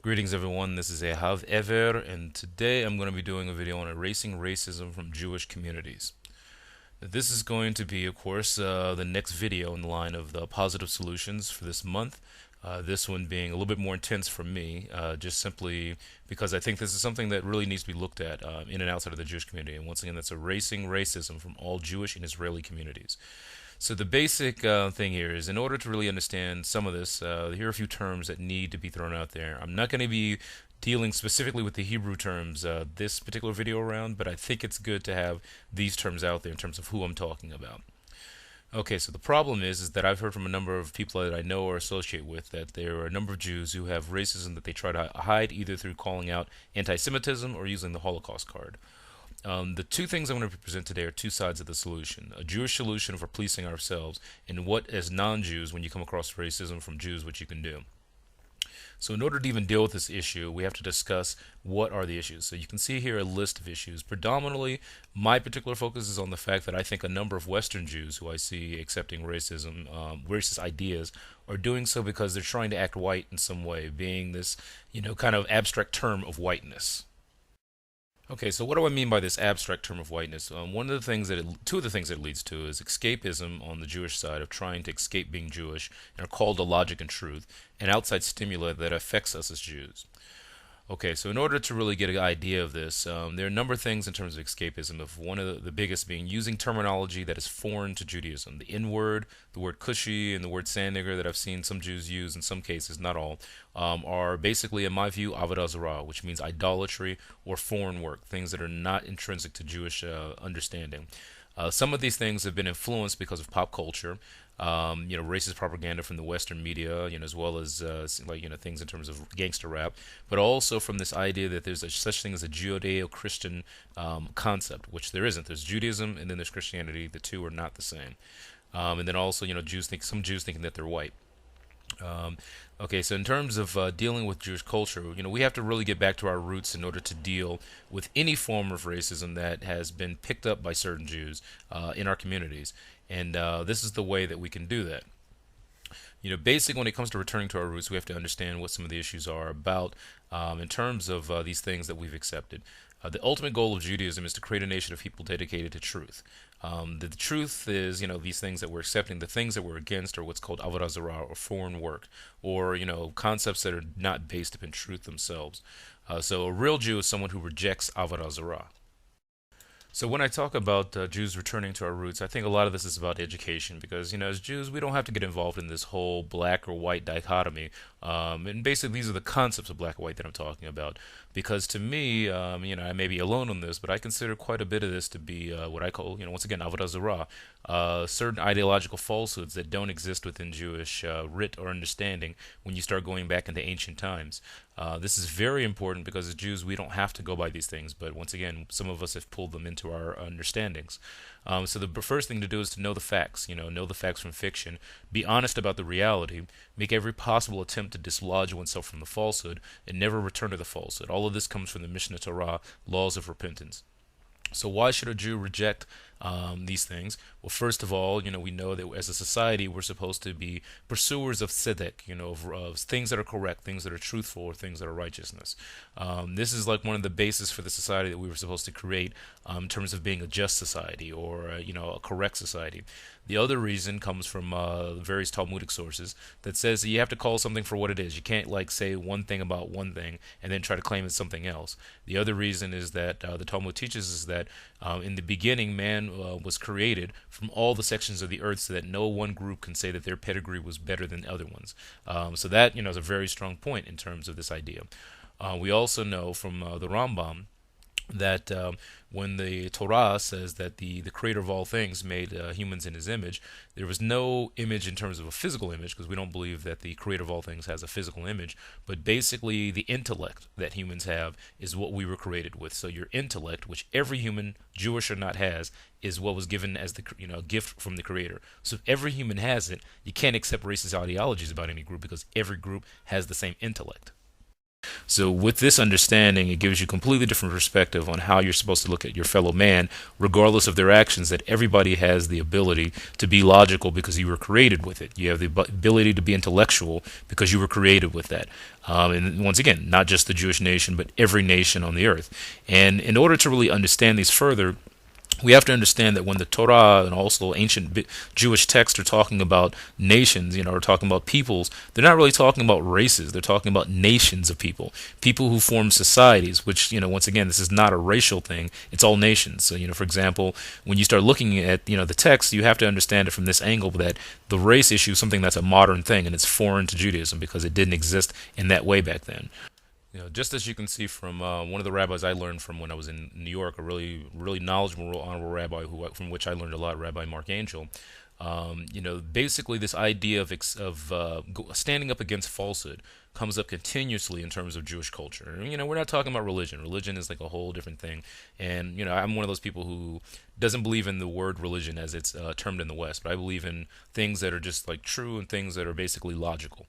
Greetings everyone, this is A.M.O.P.S, and today I'm going to be doing a video on erasing racism from Jewish communities. This is going to be, of course, the next video in the line of the positive solutions for this month. This one being a little bit more intense for me, just simply because I think this is something that really needs to be looked at in and outside of the Jewish community. And once again, that's erasing racism from all Jewish and Israeli communities. So the basic thing here is, in order to really understand some of this, here are a few terms that need to be thrown out there. I'm not going to be dealing specifically with the Hebrew terms this particular video around, but I think it's good to have these terms out there in terms of who I'm talking about. Okay, so the problem is that I've heard from a number of people that I know or associate with that there are a number of Jews who have racism that they try to hide either through calling out anti-Semitism or using the Holocaust card. The two things I'm going to present today are two sides of the solution. A Jewish solution for policing ourselves, and what, as non-Jews, when you come across racism from Jews, what you can do. So in order to even deal with this issue, we have to discuss what are the issues. So you can see here a list of issues. Predominantly, my particular focus is on the fact that I think a number of Western Jews who I see accepting racism, racist ideas, are doing so because they're trying to act white in some way, being this, kind of abstract term of whiteness. Okay, so what do I mean by this abstract term of whiteness? Two of the things that it leads to is escapism on the Jewish side of trying to escape being Jewish and are called to logic and truth, and outside stimuli that affects us as Jews. Okay, so in order to really get an idea of this, there are a number of things in terms of escapism. Of one of the biggest being using terminology that is foreign to Judaism. The N-word, the word Cushi, and the word sand nigger that I've seen some Jews use in some cases, not all, are basically, in my view, avodah zarah, which means idolatry or foreign work, things that are not intrinsic to Jewish understanding. Some of these things have been influenced because of pop culture, racist propaganda from the Western media, as well as things in terms of gangster rap, but also from this idea that there's such thing as a Judeo-Christian concept, which there isn't. There's Judaism and then there's Christianity. The two are not the same. And then also, some Jews thinking that they're white. Okay, so in terms of dealing with Jewish culture, we have to really get back to our roots in order to deal with any form of racism that has been picked up by certain Jews in our communities. And this is the way that we can do that. Basically, when it comes to returning to our roots, we have to understand what some of the issues are about in terms of these things that we've accepted. The ultimate goal of Judaism is to create a nation of people dedicated to truth. The truth is, these things that we're accepting. The things that we're against are what's called avodah zarah, or foreign work, or, concepts that are not based upon truth themselves. So a real Jew is someone who rejects avodah zarah. So when I talk about Jews returning to our roots, I think a lot of this is about education because, as Jews, we don't have to get involved in this whole black or white dichotomy. And basically, these are the concepts of black or white that I'm talking about. Because to me, I may be alone on this, but I consider quite a bit of this to be what I call, once again, avodah zarah, certain ideological falsehoods that don't exist within Jewish writ or understanding when you start going back into ancient times. This is very important because as Jews, we don't have to go by these things, but once again, some of us have pulled them into our understandings. So the first thing to do is to know the facts, know the facts from fiction, be honest about the reality, make every possible attempt to dislodge oneself from the falsehood, and never return to the falsehood. All of this comes from the Mishnah Torah, laws of repentance. So why should a Jew reject these things? Well, first of all, we know that as a society, we're supposed to be pursuers of tzedek, of things that are correct, things that are truthful, or things that are righteousness. This is like one of the bases for the society that we were supposed to create in terms of being a just society or, a correct society. The other reason comes from various Talmudic sources that says that you have to call something for what it is. You can't say one thing about one thing and then try to claim it's something else. The other reason is that the Talmud teaches us that in the beginning man was created from all the sections of the earth so that no one group can say that their pedigree was better than other ones. So that is a very strong point in terms of this idea. We also know from the Rambam that when the Torah says that the creator of all things made humans in his image, there was no image in terms of a physical image because we don't believe that the creator of all things has a physical image, but basically the intellect that humans have is what we were created with. So your intellect, which every human, Jewish or not, has, is what was given as the gift from the creator. So if every human has it, you can't accept racist ideologies about any group because every group has the same intellect. So with this understanding, it gives you a completely different perspective on how you're supposed to look at your fellow man, regardless of their actions. That everybody has the ability to be logical because you were created with it. You have the ability to be intellectual because you were created with that. And once again, not just the Jewish nation, but every nation on the earth. And in order to really understand these further, we have to understand that when the Torah and also ancient Jewish texts are talking about nations, or talking about peoples, they're not really talking about races. They're talking about nations of people, people who form societies. Which, once again, this is not a racial thing. It's all nations. So, for example, when you start looking at the text, you have to understand it from this angle that the race issue is something that's a modern thing and it's foreign to Judaism because it didn't exist in that way back then. Just as you can see from one of the rabbis I learned from when I was in New York, a really, really knowledgeable, real honorable rabbi from which I learned a lot, Rabbi Mark Angel. Basically, this idea of standing up against falsehood comes up continuously in terms of Jewish culture. We're not talking about religion. Religion is like a whole different thing. And, I'm one of those people who doesn't believe in the word religion as it's termed in the West, but I believe in things that are just like true and things that are basically logical.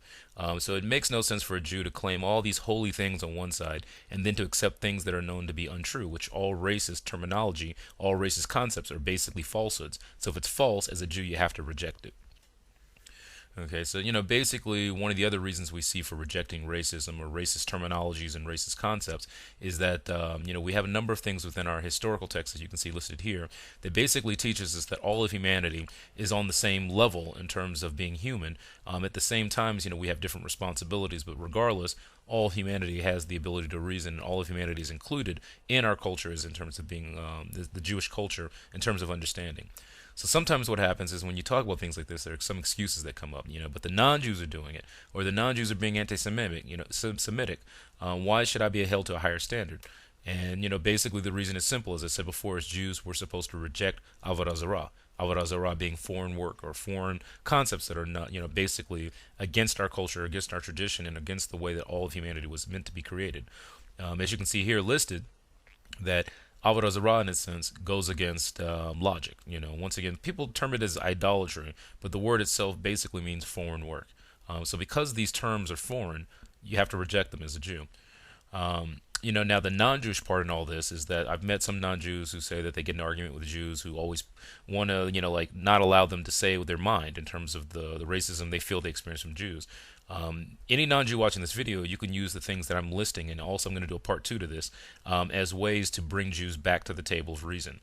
So it makes no sense for a Jew to claim all these holy things on one side and then to accept things that are known to be untrue, which all racist terminology, all racist concepts are basically falsehoods. So if it's false, as a Jew, you have to reject it. Okay, so basically one of the other reasons we see for rejecting racism or racist terminologies and racist concepts is that we have a number of things within our historical texts, as you can see listed here, that basically teaches us that all of humanity is on the same level in terms of being human. At the same time, we have different responsibilities, but regardless, all humanity has the ability to reason, and all of humanity is included in our cultures in terms of being the Jewish culture in terms of understanding. So sometimes what happens is when you talk about things like this, there are some excuses that come up, but the non-Jews are doing it, or the non-Jews are being anti-Semitic, Semitic. Why should I be held to a higher standard? And basically the reason is simple. As I said before, as Jews, we're supposed to reject avodah zarah. Avodah zarah being foreign work or foreign concepts that are not, basically against our culture, against our tradition, and against the way that all of humanity was meant to be created. As you can see here listed, that avodah zarah, in a sense, goes against logic. Once again, people term it as idolatry, but the word itself basically means foreign work. So because these terms are foreign, you have to reject them as a Jew. Now the non-Jewish part in all this is that I've met some non-Jews who say that they get in an argument with Jews who always want to, not allow them to say their mind in terms of the racism they feel they experience from Jews. Any non-Jew watching this video, you can use the things that I'm listing, and also I'm going to do a part 2 to this, as ways to bring Jews back to the table of reason.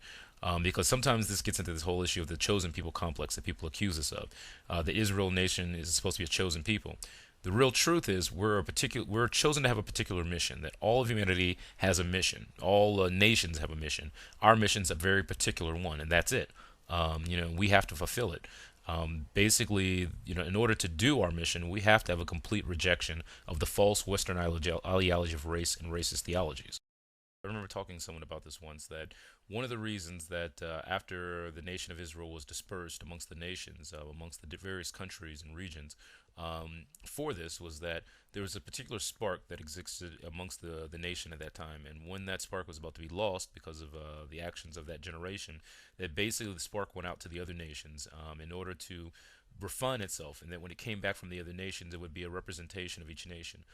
Because sometimes this gets into this whole issue of the chosen people complex that people accuse us of. The Israel nation is supposed to be a chosen people. The real truth is we're chosen to have a particular mission, that all of humanity has a mission. All nations have a mission. Our mission's a very particular one, and that's it. We have to fulfill it. Basically, in order to do our mission, we have to have a complete rejection of the false Western ideology of race and racist theologies. I remember talking to someone about this once, that one of the reasons that after the nation of Israel was dispersed amongst the nations, amongst the various countries and regions, for this was that there was a particular spark that existed amongst the nation at that time. And when that spark was about to be lost because of the actions of that generation, that basically the spark went out to the other nations in order to refine itself, and that when it came back from the other nations, it would be a representation of each nation.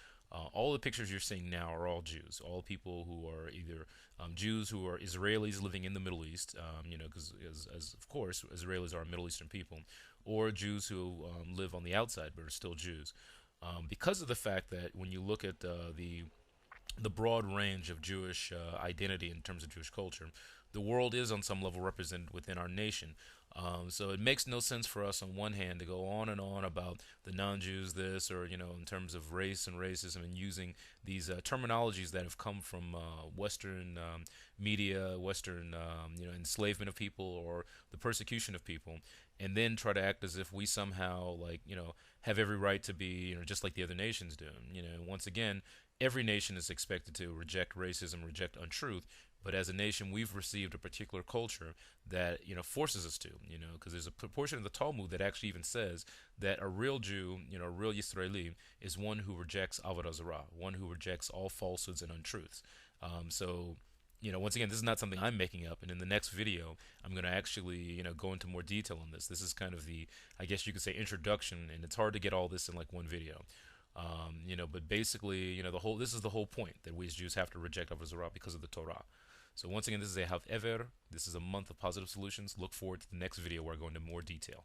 All the pictures you're seeing now are all Jews, all people who are either Jews who are Israelis living in the Middle East, because as of course Israelis are Middle Eastern people, or Jews who live on the outside but are still Jews. Because of the fact that when you look at the broad range of Jewish identity in terms of Jewish culture, the world is on some level represented within our nation. So it makes no sense for us on one hand to go on and on about the non-Jews this, or in terms of race and racism, and using these terminologies that have come from Western media, Western enslavement of people or the persecution of people, and then try to act as if we somehow have every right to be just like the other nations do. Once again, every nation is expected to reject racism, reject untruth. But as a nation, we've received a particular culture that forces us to, because there's a portion of the Talmud that actually even says that a real Jew, a real Yisraeli, is one who rejects avodah zarah, one who rejects all falsehoods and untruths. So, once again, this is not something I'm making up. And in the next video, I'm going to actually, go into more detail on this. This is kind of the, I guess you could say, introduction, and it's hard to get all this in like one video. But basically, the whole this is the whole point that we as Jews have to reject Avodah Zarah because of the Torah. So once again, this is a Have Ever. This is a month of positive solutions. Look forward to the next video where I go into more detail.